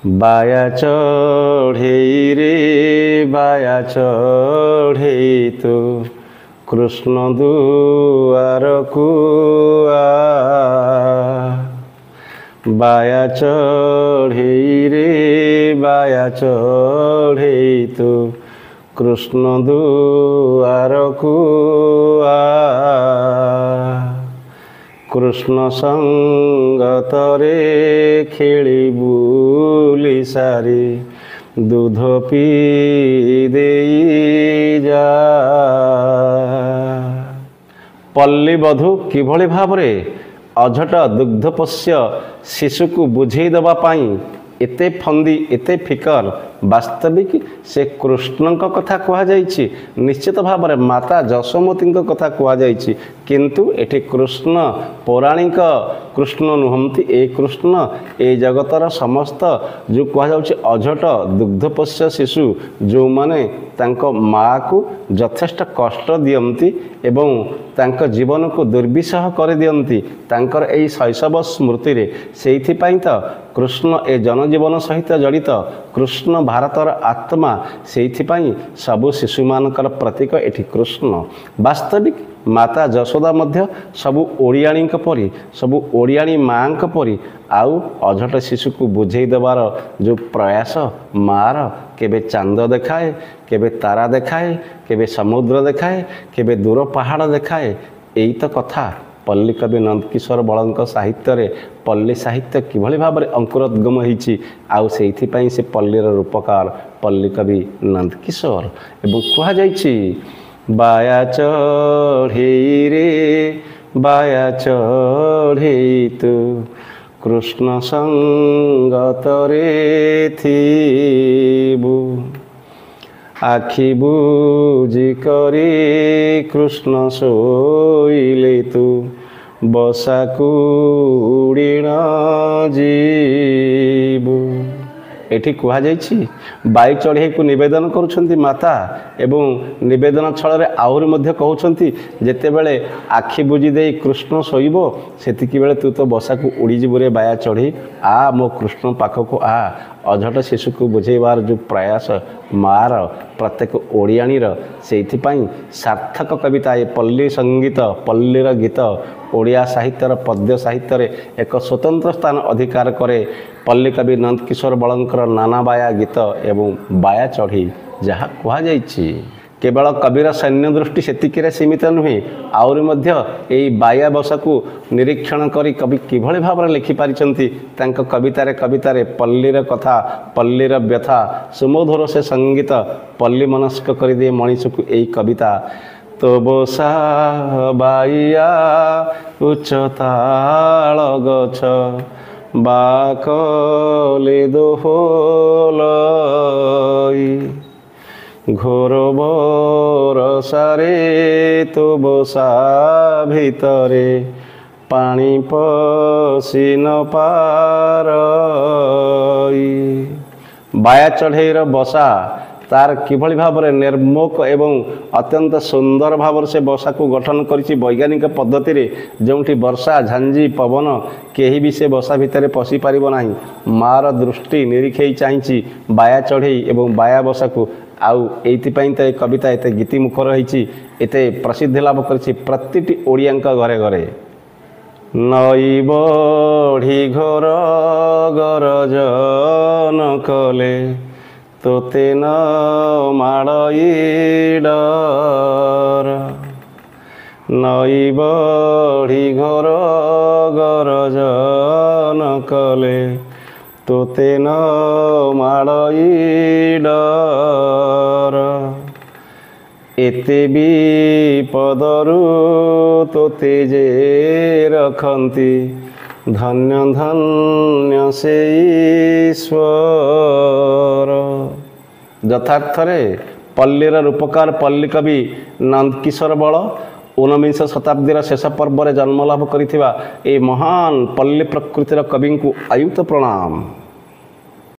बाया चढ़े रे बाया चढ़े तू कृष्ण दुआर को बाया चढ़े रे बाया चढ़े तू कृष्ण दुआर को कृष्ण संगत रे खेली बुली सारी दूध पी दे जा। पल्ली बधू किभली भावरे अझट दुग्धपोष्य शिशु को बुझे दबा पाई एते फंदी एते फिकर वास्तविक से कृष्ण कथा कहुई निश्चित भाव में माता जशोमती कथा कहुई किंतु एठी कृष्ण पौराणिक कृष्ण नुहंती ए कृष्ण ए जगतर समस्त जो कहुच्छे अझट दुग्धपोष्य शिशु जो माने तांको माँ को यथेष्ट कष्ट दियंती एवं तांको जीवन को दुर्विषह कर दियंती तांकर एई शैशव स्मृति रे सेइथिपाई तो कृष्ण ए जनजीवन सहित जड़ित कृष्ण भारतर आत्मा सेइथिपाई सबु शिशु मानकर प्रतीक एठी कृष्ण। वास्तविक माता जशोदा मध्य सबु ओडियाणी परी सबु ओडियाणी माँ परी आउ अझट शिशु को बुझे देवार जो प्रयास मार केबे चांद देखाए केबे तारा देखाए केबे समुद्र देखाए केबे दूर पहाड़ देखाए यही तो कथा पल्ली कवि नंदकिशोर बल साहित्य रे पल्ली साहित्य किभली भाव में अंकुरोद्गम होती आउ से पल्लीर रूपकार पल्ली कवि नंदकिशोर एवं कहुई बाया चढ़े रे बाया चढ़े तू कृष्ण संगत रे थीबू आखि बुझी करी कृष्ण सोइले तू बसा उड़ीण जीबू। एठी कहुई बाई चढ़े को निवेदन करुछंती माता एवं निवेदन छल आहुरी मध्य कहउछंती जेतेबेले आखि बुझी दे कृष्ण शोइबो सेतिकी बेले तू तो बसा को उड़ीजीबू रे बाया चढ़ी आ मो कृष्ण पाखक आ अझट शिशु को बुझेबार जो प्रयास मार प्रत्येक ओडियाणीर सेइथिपाई सार्थक कविता ए पल्ली संगीत पल्लीर गीत ओडिया साहित्यर पद्य साहित्य एक स्वतंत्र स्थान अधिकार करे पल्ली कवि नंदकिशोर बलंकर नाना बाया गीत एवं बाया चढ़ी जहाँ कहुई केवल कविर सैन्य दृष्टि सेतिकी सीमित नुहे आउरी मध्य एई बाया बसा को निरीक्षण करी कवि किभली भाव में लिखिपारिछंती तांको कवितारे पल्लीर कथा पल्लीर व्यथा सुमधुर से संगीत पल्ली मनस्क कर दिए मनीष को एई कविता तो बसा बाइया उच्चताल गछ बाकले दोहलई घोर बरसारे तो बसा भितरे पानी पसी न पारई। बाया चढ़ेर बसा तार किभली भाव में निर्मोक एवं अत्यंत सुंदर भाव से बसा को गठन करिछि वैज्ञानिक पद्धति रे जोंठी वर्षा झांझी पवन केही भी से बसा भितर पशि पारिबो नाही मार दृष्टि निरीक्षे चाहिछि बाया चढ़ई एवं बाया बसा को आउ एइथिपाई तो कविता एते गीति मुखर रही एते प्रसिद्धि लाभ करिछि प्रतिटी ओडियांक घरे घरे नई बढ़ी घर गरजन कले तोते न माड़ई डर नई बढ़ी घर गरजन कले तोते न माड़ई डर एते विपदरू तोते जे रखंती धन्य धन्य से ईश्वर। यथार्थ रे पल्लीर रूपकार पल्ली कवि नंदकिशोर बल 19 शताब्दीर शेष पर्व जन्मलाभ करिथिबा ए महान पल्ली प्रकृतिर कवि को आयुक्त प्रणाम।